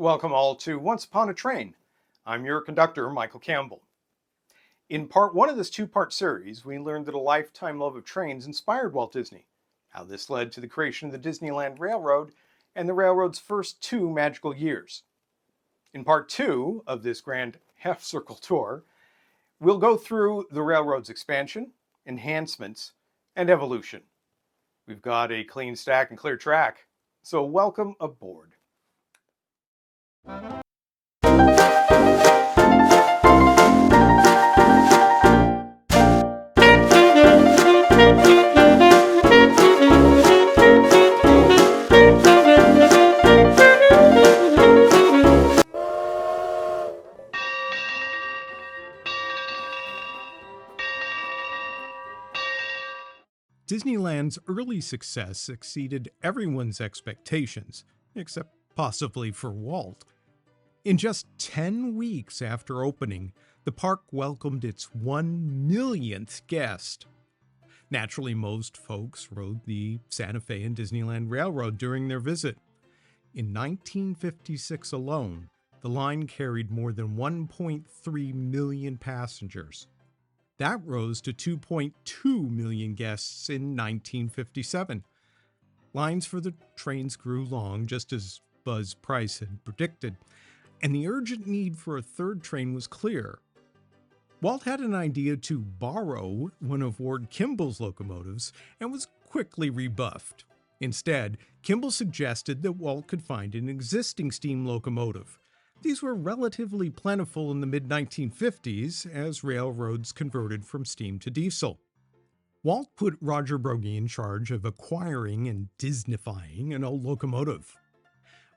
Welcome all to Once Upon a Train. I'm your conductor, Michael Campbell. In part one of this two-part series, we learned that a lifetime love of trains inspired Walt Disney, how this led to the creation of the Disneyland Railroad and the railroad's first 2 magical years. In part two of this grand half-circle tour, we'll go through the railroad's expansion, enhancements, and evolution. We've got a clean stack and clear track, so welcome aboard. Disneyland's early success exceeded everyone's expectations, except possibly for Walt. In just 10 weeks after opening, the park welcomed its 1 millionth guest. Naturally, most folks rode the Santa Fe and Disneyland Railroad during their visit. In 1956 alone, the line carried more than 1.3 million passengers. That rose to 2.2 million guests in 1957. Lines for the trains grew long, just as Buzz Price had predicted, and the urgent need for a third train was clear. Walt had an idea to borrow one of Ward Kimball's locomotives and was quickly rebuffed. Instead, Kimball suggested that Walt could find an existing steam locomotive. These were relatively plentiful in the mid-1950s as railroads converted from steam to diesel. Walt put Roger Broggie in charge of acquiring and Disney-fying an old locomotive.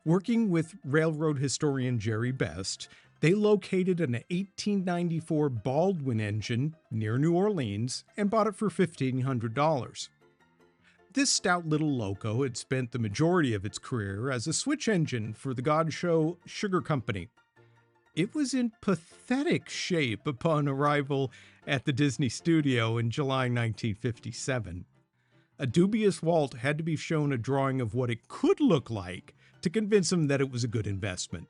Working with railroad historian Jerry Best, they located an 1894 Baldwin engine near New Orleans and bought it for $1,500. This stout little loco had spent the majority of its career as a switch engine for the God Show Sugar Company. It was in pathetic shape upon arrival at the Disney studio in July 1957. A dubious Walt had to be shown a drawing of what it could look like to convince him that it was a good investment.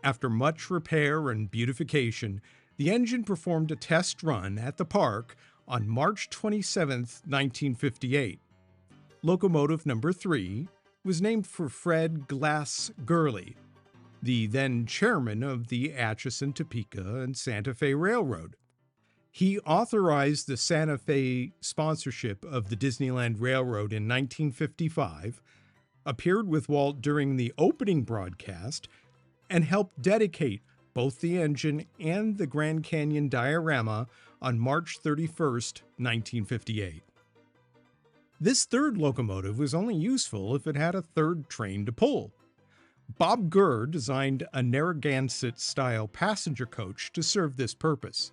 After much repair and beautification, the engine performed a test run at the park on March 27, 1958. Locomotive number 3 was named for Fred Glass Gurley, the then chairman of the Atchison, Topeka, and Santa Fe Railroad. He authorized the Santa Fe sponsorship of the Disneyland Railroad in 1955, appeared with Walt during the opening broadcast, and helped dedicate both the engine and the Grand Canyon diorama on March 31, 1958. This third locomotive was only useful if it had a third train to pull. Bob Gurr designed a Narragansett-style passenger coach to serve this purpose.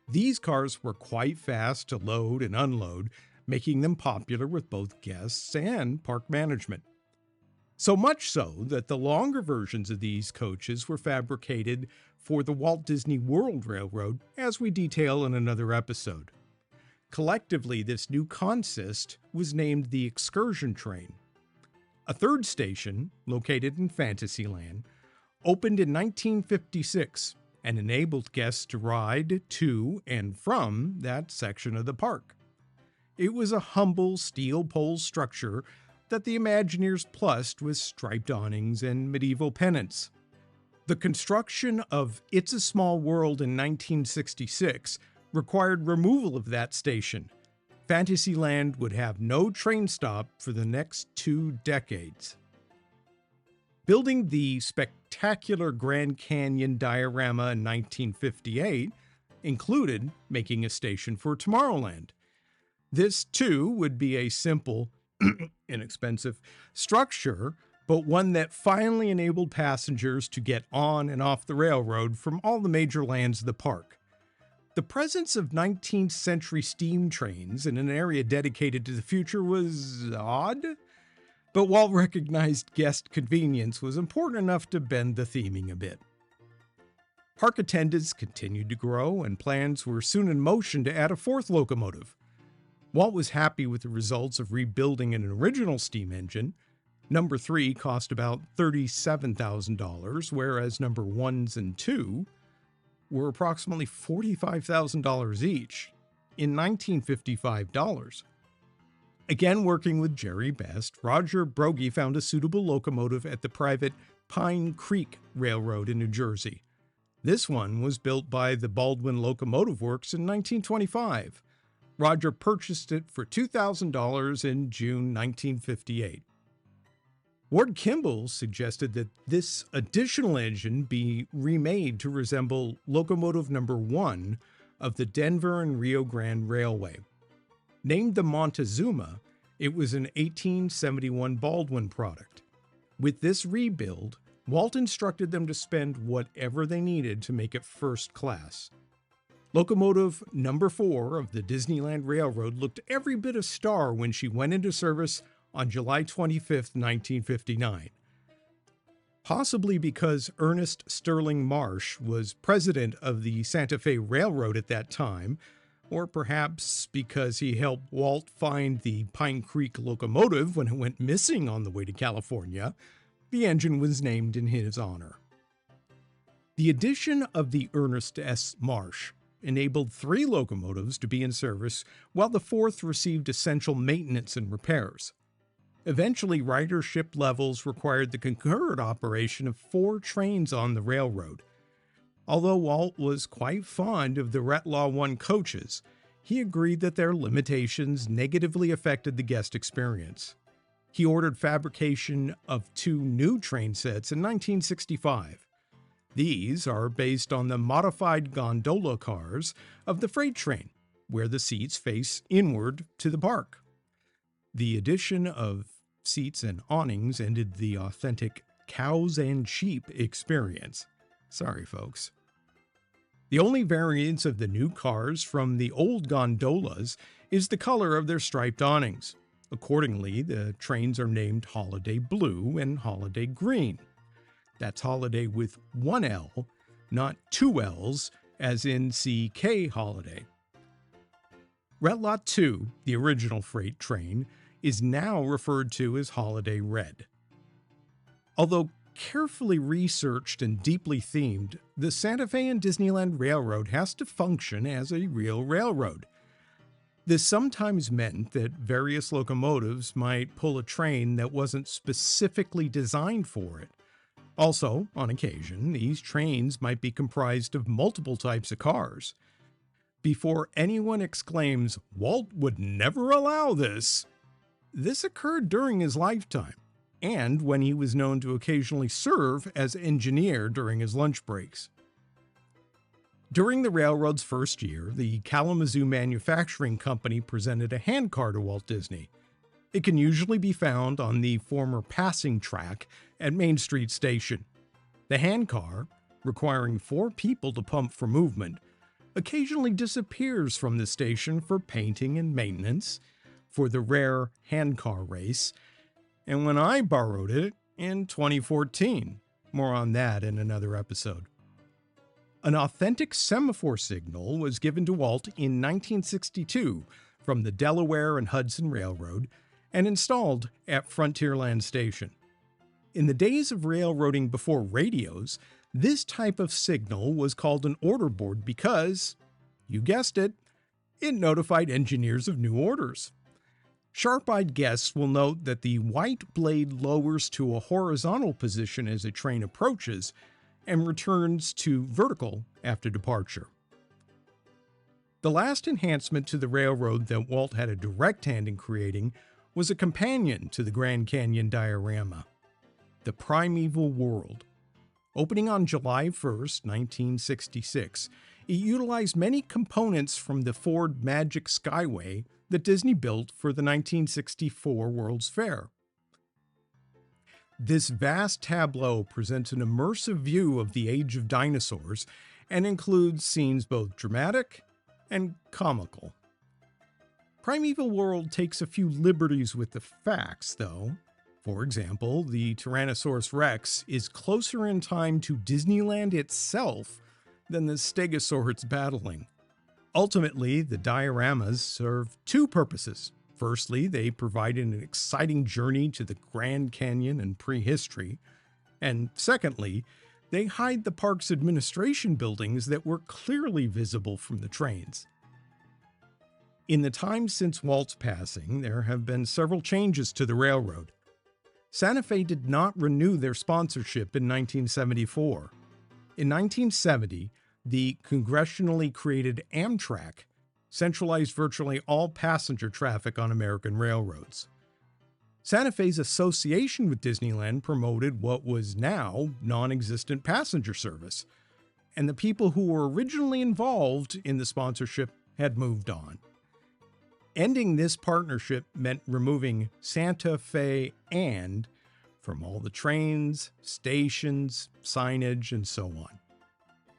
These cars were quite fast to load and unload, making them popular with both guests and park management. So much so that the longer versions of these coaches were fabricated for the Walt Disney World Railroad, as we detail in another episode. Collectively, this new consist was named the Excursion Train. A third station, located in Fantasyland, opened in 1956 and enabled guests to ride to and from that section of the park. It was a humble steel pole structure that the Imagineers plussed with striped awnings and medieval pennants. The construction of It's a Small World in 1966 required removal of that station. Fantasyland would have no train stop for the next 2 decades. Building the spectacular Grand Canyon diorama in 1958 included making a station for Tomorrowland. This, too, would be a simple, inexpensive structure, but one that finally enabled passengers to get on and off the railroad from all the major lands of the park. The presence of 19th century steam trains in an area dedicated to the future was odd, but Walt recognized guest convenience was important enough to bend the theming a bit. Park attendance continued to grow, and plans were soon in motion to add a 4th locomotive. Walt was happy with the results of rebuilding an original steam engine, Number 3 cost about $37,000, whereas number 1s and 2 were approximately $45,000 each in 1955 dollars. Again, working with Jerry Best, Roger Brogy found a suitable locomotive at the private Pine Creek Railroad in New Jersey. This one was built by the Baldwin Locomotive Works in 1925. Roger purchased it for $2,000 in June 1958. Ward Kimball suggested that this additional engine be remade to resemble locomotive number 1 of the Denver and Rio Grande Railway. Named the Montezuma, it was an 1871 Baldwin product. With this rebuild, Walt instructed them to spend whatever they needed to make it first class. Locomotive number 4 of the Disneyland Railroad looked every bit a star when she went into service on July 25, 1959. Possibly because Ernest Sterling Marsh was president of the Santa Fe Railroad at that time, or perhaps because he helped Walt find the Pine Creek locomotive when it went missing on the way to California, the engine was named in his honor. The addition of the Ernest S. Marsh enabled 3 locomotives to be in service, while the 4th received essential maintenance and repairs. Eventually, ridership levels required the concurrent operation of 4 trains on the railroad. Although Walt was quite fond of the Retlaw 1 coaches, he agreed that their limitations negatively affected the guest experience. He ordered fabrication of 2 new train sets in 1965. These are based on the modified gondola cars of the freight train, where the seats face inward to the park. The addition of seats and awnings ended the authentic cows and sheep experience. Sorry, folks. The only variance of the new cars from the old gondolas is the color of their striped awnings. Accordingly, the trains are named Holiday Blue and Holiday Green. That's Holiday with 1 L, not 2 L's, as in CK Holiday. Retlaw 2, the original freight train, is now referred to as Holiday Red. Although carefully researched and deeply themed, the Santa Fe and Disneyland Railroad has to function as a real railroad. This sometimes meant that various locomotives might pull a train that wasn't specifically designed for it. Also, on occasion, these trains might be comprised of multiple types of cars. Before anyone exclaims, "Walt would never allow this," this occurred during his lifetime, and when he was known to occasionally serve as engineer during his lunch breaks. During the railroad's first year, the Kalamazoo Manufacturing Company presented a handcar to Walt Disney. It can usually be found on the former passing track at Main Street Station. The handcar, requiring 4 people to pump for movement, occasionally disappears from the station for painting and maintenance, for the rare handcar race, and when I borrowed it in 2014. More on that in another episode. An authentic semaphore signal was given to Walt in 1962 from the Delaware and Hudson Railroad and installed at Frontierland Station. In the days of railroading before radios, this type of signal was called an order board because, you guessed it, it notified engineers of new orders. Sharp-eyed guests will note that the white blade lowers to a horizontal position as a train approaches and returns to vertical after departure. The last enhancement to the railroad that Walt had a direct hand in creating was a companion to the Grand Canyon diorama, the Primeval World. Opening on July 1st, 1966, it utilized many components from the Ford Magic Skyway that Disney built for the 1964 World's Fair. This vast tableau presents an immersive view of the age of dinosaurs and includes scenes both dramatic and comical. Primeval World takes a few liberties with the facts, though. For example, the Tyrannosaurus Rex is closer in time to Disneyland itself than the Stegosaur it's battling. Ultimately, the dioramas serve 2 purposes. Firstly, they provided an exciting journey to the Grand Canyon and prehistory. And secondly, they hide the park's administration buildings that were clearly visible from the trains. In the time since Walt's passing, there have been several changes to the railroad. Santa Fe did not renew their sponsorship in 1974. In 1970, the congressionally created Amtrak centralized virtually all passenger traffic on American railroads. Santa Fe's association with Disneyland promoted what was now non-existent passenger service, and the people who were originally involved in the sponsorship had moved on. Ending this partnership meant removing Santa Fe and from all the trains, stations, signage, and so on.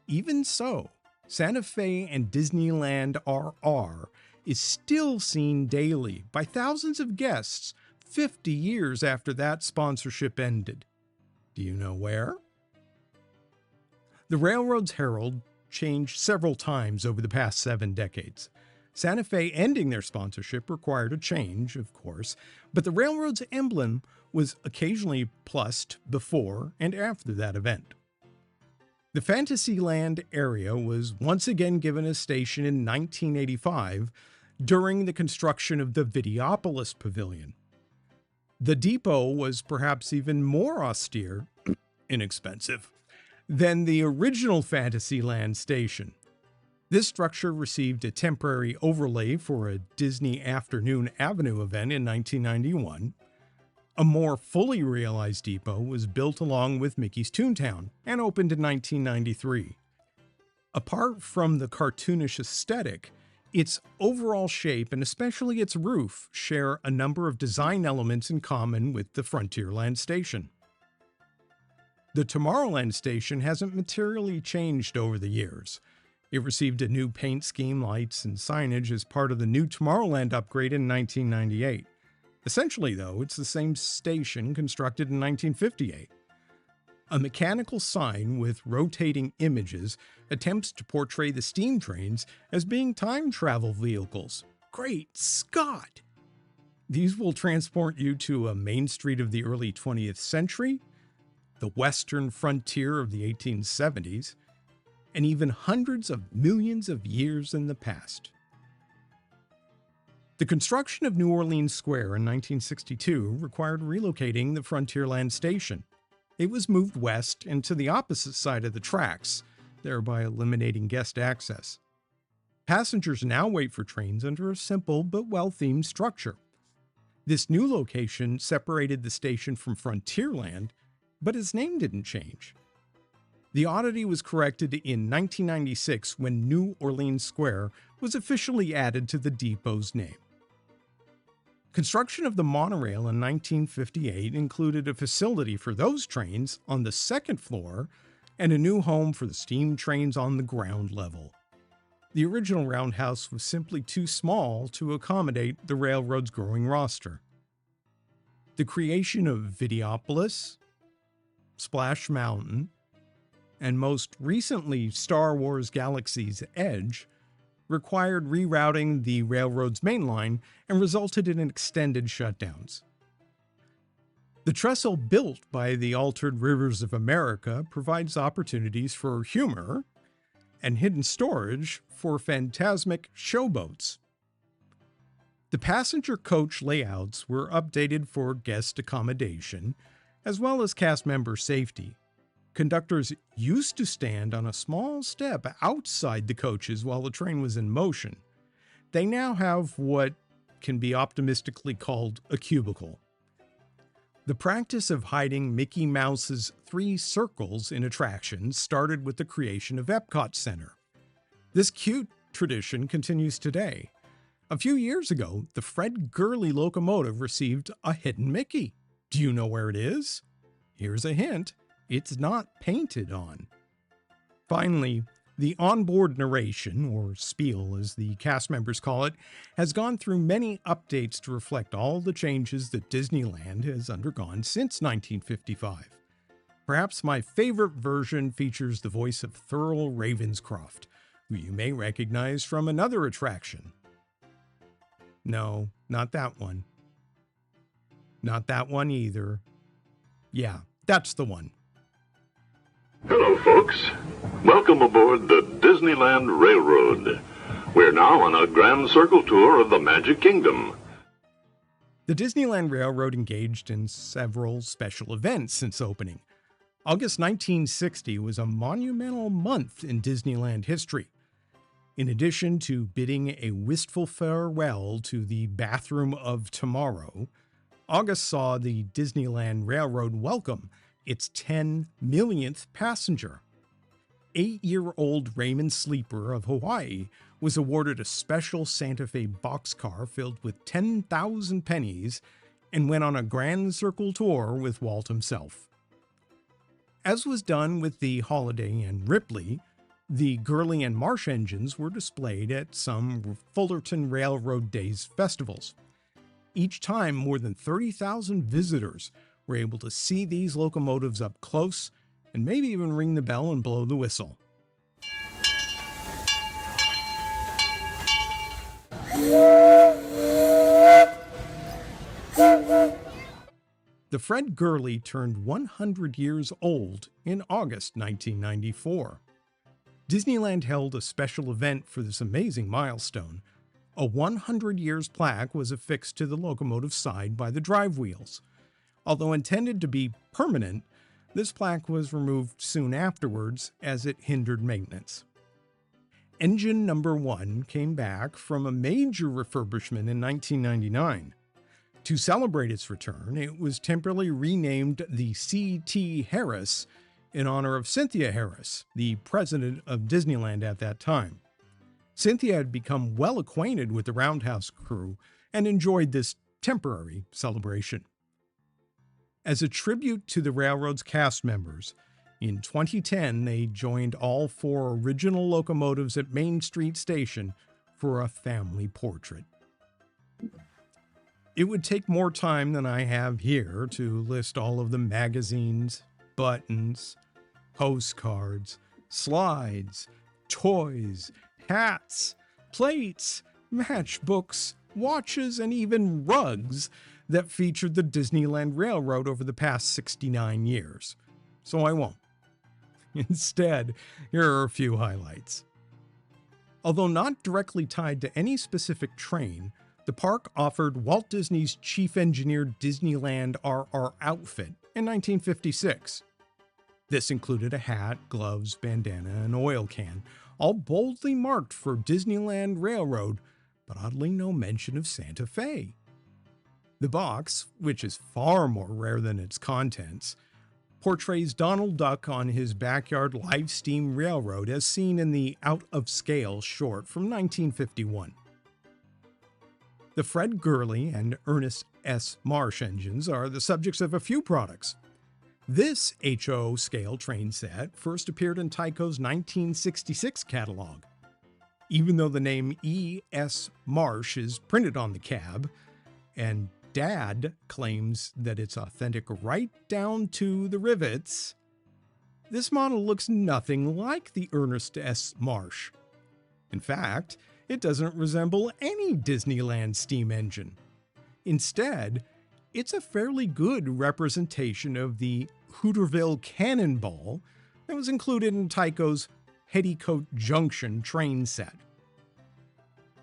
Even so, Santa Fe and Disneyland RR is still seen daily by thousands of guests 50 years after that sponsorship ended. Do you know where? The railroad's herald changed several times over the past 7 decades. Santa Fe ending their sponsorship required a change, of course, but the railroad's emblem was occasionally plussed before and after that event. The Fantasyland area was once again given a station in 1985 during the construction of the Videopolis Pavilion. The depot was perhaps even more austere, inexpensive, than the original Fantasyland station. This structure received a temporary overlay for a Disney Afternoon Avenue event in 1991. A more fully realized depot was built along with Mickey's Toontown and opened in 1993. Apart from the cartoonish aesthetic, its overall shape and especially its roof share a number of design elements in common with the Frontierland station. The Tomorrowland station hasn't materially changed over the years. It received a new paint scheme, lights, and signage as part of the new Tomorrowland upgrade in 1998. Essentially, though, it's the same station constructed in 1958. A mechanical sign with rotating images attempts to portray the steam trains as being time travel vehicles. Great Scott! These will transport you to a main street of the early 20th century, the western frontier of the 1870s, and even hundreds of millions of years in the past. The construction of New Orleans Square in 1962 required relocating the Frontierland station. It was moved west and to the opposite side of the tracks, thereby eliminating guest access. Passengers now wait for trains under a simple but well-themed structure. This new location separated the station from Frontierland, but its name didn't change. The oddity was corrected in 1996 when New Orleans Square was officially added to the depot's name. Construction of the monorail in 1958 included a facility for those trains on the second floor and a new home for the steam trains on the ground level. The original roundhouse was simply too small to accommodate the railroad's growing roster. The creation of Videopolis, Splash Mountain, and most recently Star Wars Galaxy's Edge required rerouting the railroad's main line and resulted in extended shutdowns. The trestle built by the Altered Rivers of America provides opportunities for humor and hidden storage for phantasmic showboats. The passenger coach layouts were updated for guest accommodation, as well as cast member safety. Conductors used to stand on a small step outside the coaches while the train was in motion. They now have what can be optimistically called a cubicle. The practice of hiding Mickey Mouse's 3 circles in attractions started with the creation of Epcot Center. This cute tradition continues today. A few years ago, the Fred Gurley locomotive received a hidden Mickey. Do you know where it is? Here's a hint. It's not painted on. Finally, the onboard narration, or spiel as the cast members call it, has gone through many updates to reflect all the changes that Disneyland has undergone since 1955. Perhaps my favorite version features the voice of Thurl Ravenscroft, who you may recognize from another attraction. No, not that one. Not that one either. Yeah, that's the one. Hello, folks. Welcome aboard the Disneyland Railroad. We're now on a grand circle tour of the Magic Kingdom. The Disneyland Railroad engaged in several special events since opening. August 1960 was a monumental month in Disneyland history. In addition to bidding a wistful farewell to the bathroom of tomorrow, August saw the Disneyland Railroad welcome its 10 millionth passenger. 8-year-old Raymond Sleeper of Hawaii was awarded a special Santa Fe boxcar filled with 10,000 pennies and went on a grand circle tour with Walt himself. As was done with the Holiday and Ripley, the Gurley and Marsh engines were displayed at some Fullerton Railroad Days festivals. Each time, more than 30,000 visitors were able to see these locomotives up close and maybe even ring the bell and blow the whistle. The Fred Gurley turned 100 years old in August 1994. Disneyland held a special event for this amazing milestone. A 100 years plaque was affixed to the locomotive's side by the drive wheels. Although intended to be permanent, this plaque was removed soon afterwards as it hindered maintenance. Engine number 1 came back from a major refurbishment in 1999. To celebrate its return, it was temporarily renamed the C.T. Harris in honor of Cynthia Harris, the president of Disneyland at that time. Cynthia had become well acquainted with the Roundhouse crew and enjoyed this temporary celebration. As a tribute to the railroad's cast members, in 2010 they joined all 4 original locomotives at Main Street Station for a family portrait. It would take more time than I have here to list all of the magazines, buttons, postcards, slides, toys, hats, plates, matchbooks, watches, and even rugs that featured the Disneyland Railroad over the past 69 years. So I won't. Instead, here are a few highlights. Although not directly tied to any specific train, the park offered Walt Disney's chief engineer Disneyland RR outfit in 1956. This included a hat, gloves, bandana, and oil can, all boldly marked for Disneyland Railroad, but oddly no mention of Santa Fe. The box, which is far more rare than its contents, portrays Donald Duck on his backyard live steam railroad as seen in the Out of Scale short from 1951. The Fred Gurley and Ernest S. Marsh engines are the subjects of a few products. This HO scale train set first appeared in Tyco's 1966 catalog. Even though the name E.S. Marsh is printed on the cab, and Dad claims that it's authentic right down to the rivets, this model looks nothing like the Ernest S. Marsh. In fact, it doesn't resemble any Disneyland steam engine. Instead, it's a fairly good representation of the Hooterville Cannonball that was included in Tyco's Petticoat Junction train set.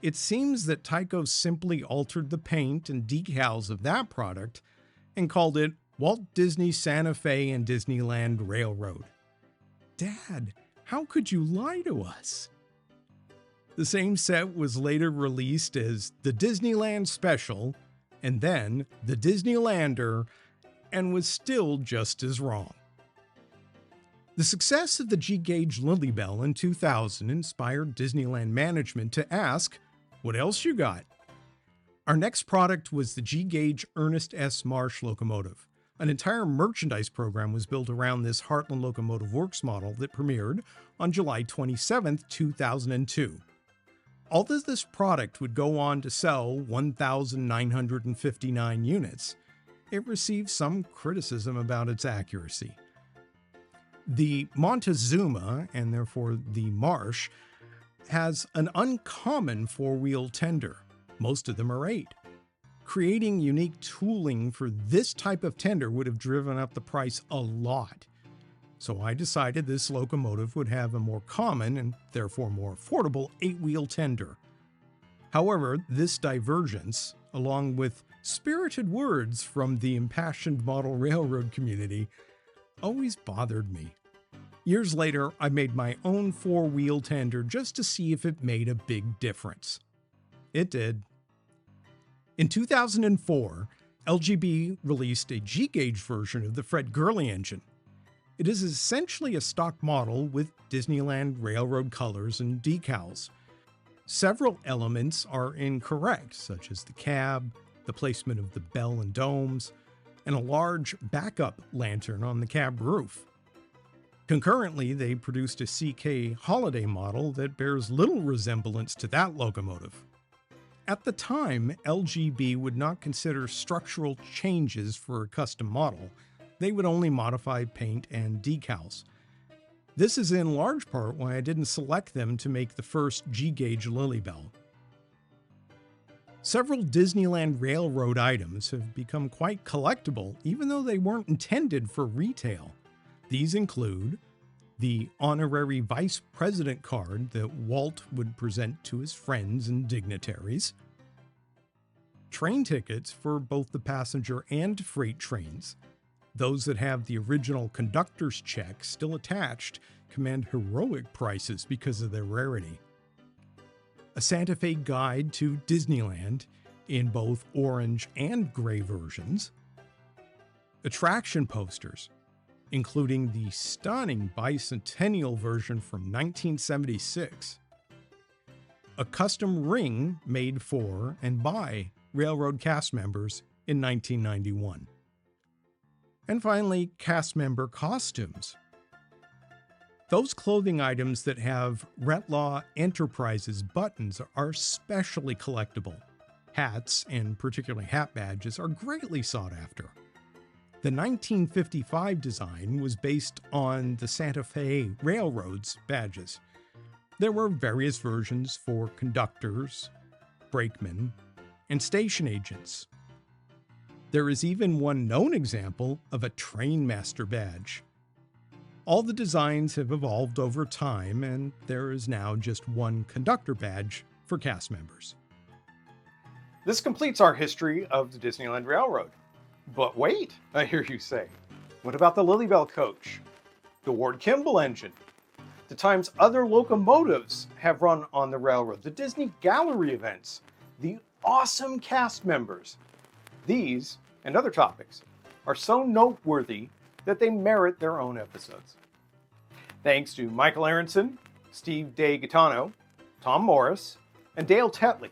It seems that Tyco simply altered the paint and decals of that product and called it Walt Disney Santa Fe and Disneyland Railroad. Dad, how could you lie to us? The same set was later released as the Disneyland Special, and then the Disneylander, and was still just as wrong. The success of the G-Gauge Lilybell in 2000 inspired Disneyland management to ask, what else you got? Our next product was the G-Gauge Ernest S. Marsh locomotive. An entire merchandise program was built around this Heartland Locomotive Works model that premiered on July 27, 2002. Although this product would go on to sell 1,959 units, it received some criticism about its accuracy. The Montezuma, and therefore the Marsh, has an uncommon four-wheel tender. Most of them are 8. Creating unique tooling for this type of tender would have driven up the price a lot. So I decided this locomotive would have a more common and therefore more affordable 8-wheel tender. However, this divergence, along with spirited words from the impassioned model railroad community, always bothered me. Years later, I made my own 4-wheel tender just to see if it made a big difference. It did. In 2004, LGB released a G-gauge version of the Fred Gurley engine. It is essentially a stock model with Disneyland Railroad colors and decals. Several elements are incorrect, such as the cab, the placement of the bell and domes, and a large backup lantern on the cab roof. Concurrently, they produced a CK Holiday model that bears little resemblance to that locomotive. At the time, LGB would not consider structural changes for a custom model. They would only modify paint and decals. This is in large part why I didn't select them to make the first G-gauge Lilybell. Several Disneyland Railroad items have become quite collectible, even though they weren't intended for retail. These include the honorary vice president card that Walt would present to his friends and dignitaries, train tickets for both the passenger and freight trains. Those that have the original conductor's check still attached command heroic prices because of their rarity. A Santa Fe guide to Disneyland in both orange and gray versions. Attraction posters, including the stunning bicentennial version from 1976. A custom ring made for and by railroad cast members in 1991. And finally, cast member costumes. Those clothing items that have Retlaw Enterprises buttons are especially collectible. Hats, and particularly hat badges, are greatly sought after. The 1955 design was based on the Santa Fe Railroad's badges. There were various versions for conductors, brakemen, and station agents. There is even one known example of a trainmaster badge. All the designs have evolved over time, and there is now just one conductor badge for cast members. This completes our history of the Disneyland Railroad. But wait, I hear you say. What about the Lilybell coach? The Ward Kimball engine? The times other locomotives have run on the railroad? The Disney Gallery events? The awesome cast members? These, and other topics, are so noteworthy that they merit their own episodes. Thanks to Michael Aronson, Steve DeGaetano, Tom Morris, and Dale Tetley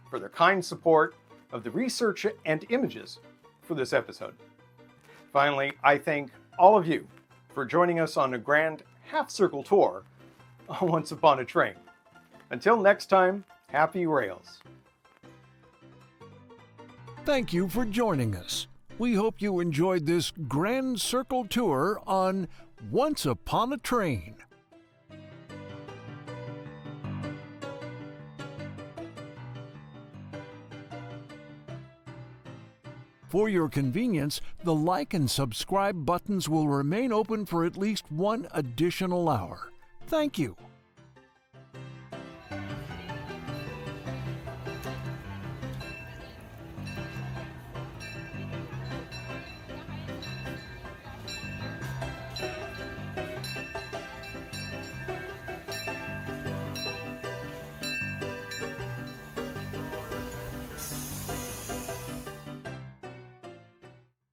for their kind support of the research and images for this episode. Finally, I thank all of you for joining us on a grand half-circle tour on Once Upon a Train. Until next time, happy rails. Thank you for joining us. We hope you enjoyed this grand circle tour on Once Upon a Train. For your convenience, the like and subscribe buttons will remain open for at least one additional hour. Thank you.